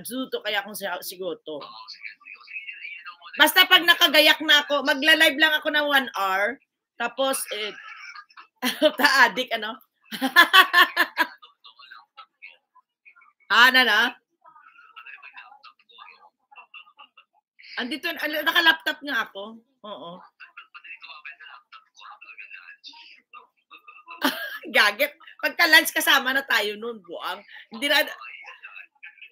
Zuto kaya kung siguto. Basta pag nakagayak na ako, magla-live lang ako ng 1 hour. Tapos, ta-addict, ano? Na? Andito, naka-laptop nga ako. Oo. Gaget. Pagka-lunch kasama na tayo noon, buang. Hindi na...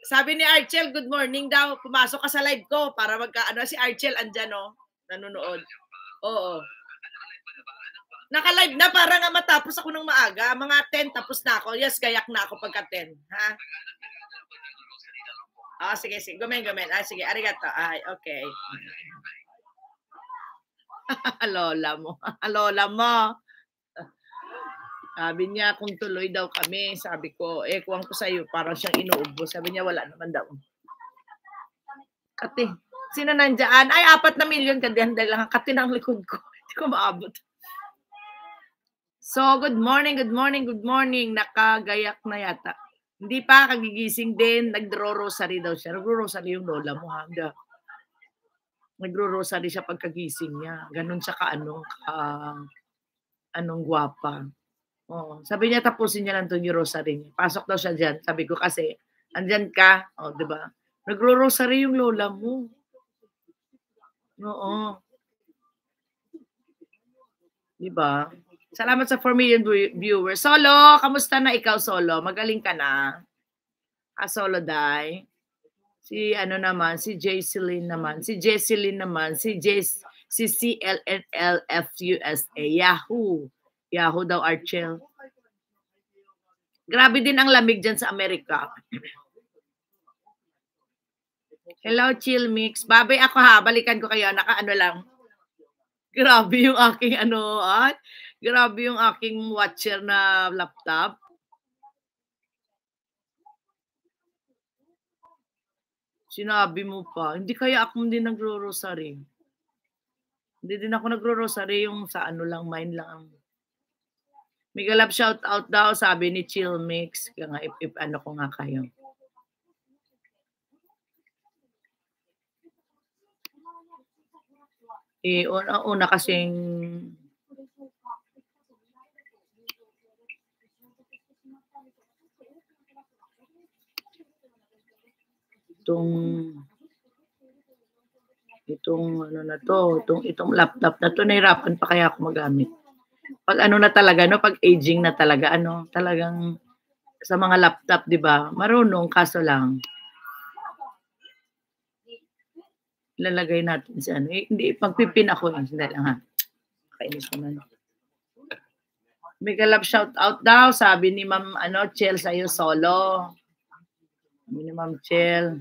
Sabi ni Archel, good morning daw. Pumasok ka sa live ko para si Archel andyan, no? Nanonood. Oo. Naka-live na para nga matapos ako ng maaga. Mga 10 tapos na ako. Yes, gayak na ako pagka 10. Ha? Sige. Gumen. Sige, arigato. Ay, okay. Lola mo. Sabi niya, kung tuloy daw kami, sabi ko, kuwang ko sa'yo, parang siyang inuubo. Sabi niya, wala naman daw. Kati, sino nandyan? Ay, 4 na milyon ka dahil lang. Kati ng likod ko. Hindi ko maabot. So, good morning. Nakagayak na yata. Hindi pa, kagigising din. Nagro-rosary daw siya. Nagro-rosary yung lola mo, handa. Nagro-rosary siya pagkagising niya. Ganon siya anong gwapa. Oh, sabi niya tapusin niya lang itong rosary niya. Pasok daw siya dyan. Sabi ko kasi, andyan ka. O, di ba? Nagro-rosary yung lola mo. Oo. Di ba? Salamat sa 4 million viewers. Solo, kamusta na ikaw, Solo? Magaling ka na. Solo, Day. Si Jesseline naman. Si CLNLFUSA. Yahoo daw, Archel. Grabe din ang lamig dyan sa Amerika. Hello, Chill Mix. Babay ako ha. Balikan ko kayo. Naka-ano lang. Grabe yung aking grabe yung aking watcher na laptop. Sinabi mo pa. Hindi kaya ako din nagro-rosary. Hindi din ako nagro-rosary yung sa lang, mine lang. Migalap shout out daw, sabi ni Chill Mix. Kaya nga, if ano ko nga kayo. Una kasing itong laptop na to, nahirapan pa kaya ako magamit. Pag ano na talaga, no, pag aging na talaga, talagang sa mga laptop, di ba? Marunong, kaso lang. Lalagay natin sa hindi, pagpipin ako, hindi lang ha. Kainis naman. Mega love shout out daw, sabi ni Ma'am, Chel sa'yo, Solo. Sabi ni Ma'am Chel.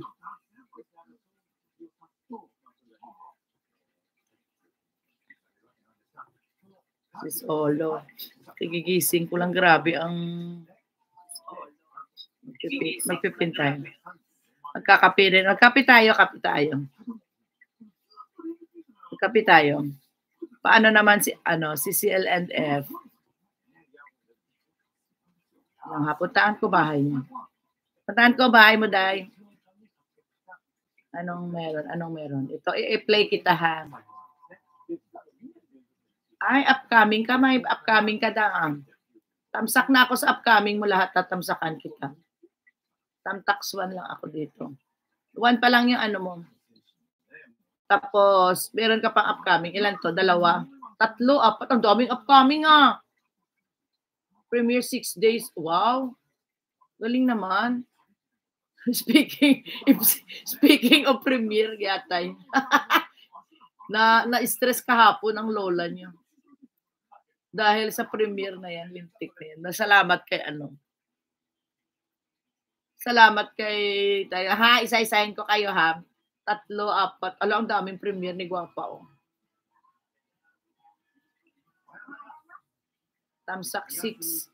Si Solo. Gigising ko lang, grabe ang magpipin tayo. Magkakape rin. Magkape tayo. Magkape tayo. Paano naman si CLNF? Puntaan ko bahay niya. Puntaan ko bahay mo, Day. Anong meron? Ito, i-play kita ha. Ay, upcoming ka. May upcoming ka daang. Tamsak na ako sa upcoming mo lahat. Tatamsakan kita. Tamtax 1 lang ako dito. 1 pa lang yung mo. Tapos, meron ka pang upcoming. Ilan to? 2? 3, 4. Ang daming upcoming Premiere 6 days. Wow. Galing naman. Speaking of premiere, yatay. na-stress kahapon ang lola niya. Dahil sa premiere na yan, lintik na yan. Nasalamat kay Salamat kay tayo. Ha, isa-isahin ko kayo ha. 3, 4. Ang daming premiere ni Guapa Tamsak 6.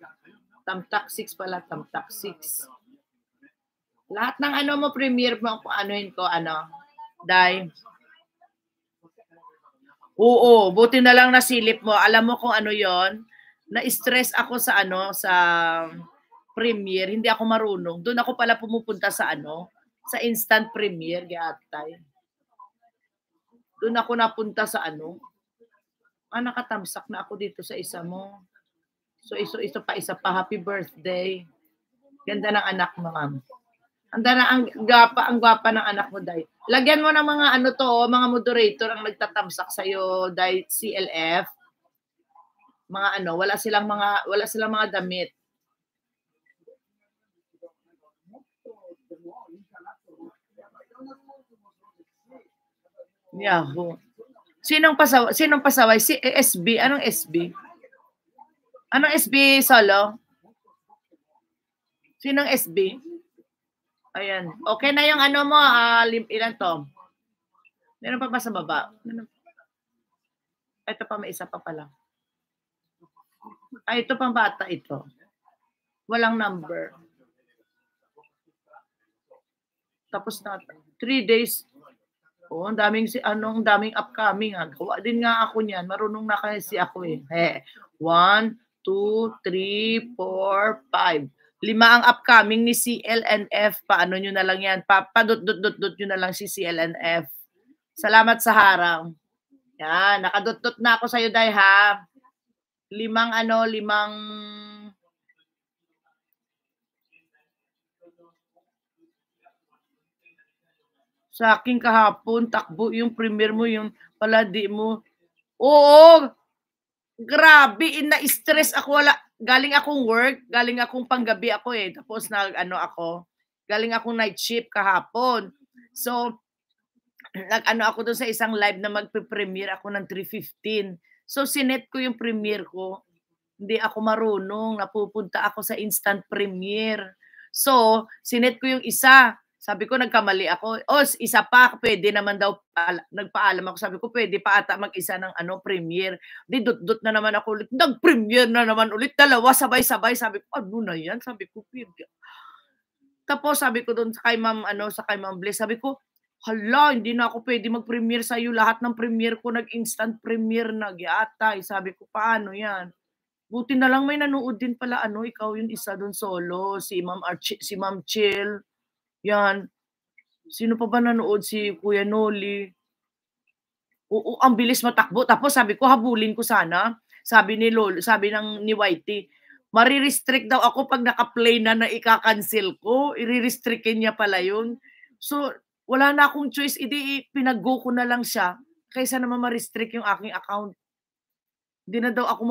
Tamtak 6 pala. Tamtak 6. Lahat ng mo premiere mo kung anuhin ko Day. Oo, buti na lang nasilip mo. Alam mo kung yon? Na-stress ako sa sa premiere. Hindi ako marunong. Doon ako pala pumupunta sa Sa instant premiere, giatay. Doon ako napunta sa ano, nakatamsak na ako dito sa isa mo. So, isa pa, happy birthday. Ganda ng anak mo, ma'am. Ang gwapa ng anak mo, Day. Lagyan mo ng mga ano to, mga moderator ang nagtatamsak sa'yo, Day, CLF. Mga ano, wala silang mga damit. Yahoo. Sinong pasaway? Si SB. Anong SB? Anong SB solo? Sinong SB? Ayan. Okay na yung ano mo, ilan to? Meron pa ba sa baba? Ito pa, may isa pa pala. Ito pang bata ito. Walang number. Tapos na 3 days. Oh, ang daming upcoming. Gawa din nga ako niyan. Marunong na kasi ako eh. 1, 2, 3, 4, 5. 5 ang upcoming ni CLNF. Paano nyo na lang yan? Padot-dot-dot nyo na lang si CLNF. Salamat sa harang. Yan, nakadot-dot na ako sa'yo, Day, ha? 5 sa akin kahapon, takbo yung premiere mo, yung paladi mo. Oo, grabe, na-stress ako. Galing akong work, galing akong panggabi ako eh. Tapos galing akong night shift kahapon. So, ako doon sa isang live na magpe-premiere ako ng 3:15. So, sinet ko yung premiere ko. Hindi ako marunong, napupunta ako sa instant premiere. So, sinet ko yung isa. Sabi ko, nagkamali ako. Isa pa, pwede naman daw, nagpaalam ako. Sabi ko, pwede pa ata mag-isa ng premiere. Di dot-dot na naman ako ulit. Nag-premiere na naman ulit. Dalawa, sabay-sabay. Sabi ko, ano na yan? Sabi ko, pwede. Tapos, sabi ko doon sa kay Ma'am Bliss, sabi ko, hala, hindi na ako pwede mag-premiere sa'yo. Lahat ng premiere ko, nag-instant premiere na. Giatay. Sabi ko, paano yan? Buti na lang may nanood din pala, ikaw yung isa doon solo. Si Ma'am Chill. Yan. Sino pa ba nanood? Si Kuya Noli. Oo, ang bilis matakbo. Tapos sabi ko, habulin ko sana. Sabi ni Whitey, marirestrict daw ako pag naka-play na ika-cancel ko. I-restrictin niya pala yun. So, wala na akong choice. Pinag-go ko na lang siya. Kaysa naman ma-restrict yung aking account. Hindi na daw ako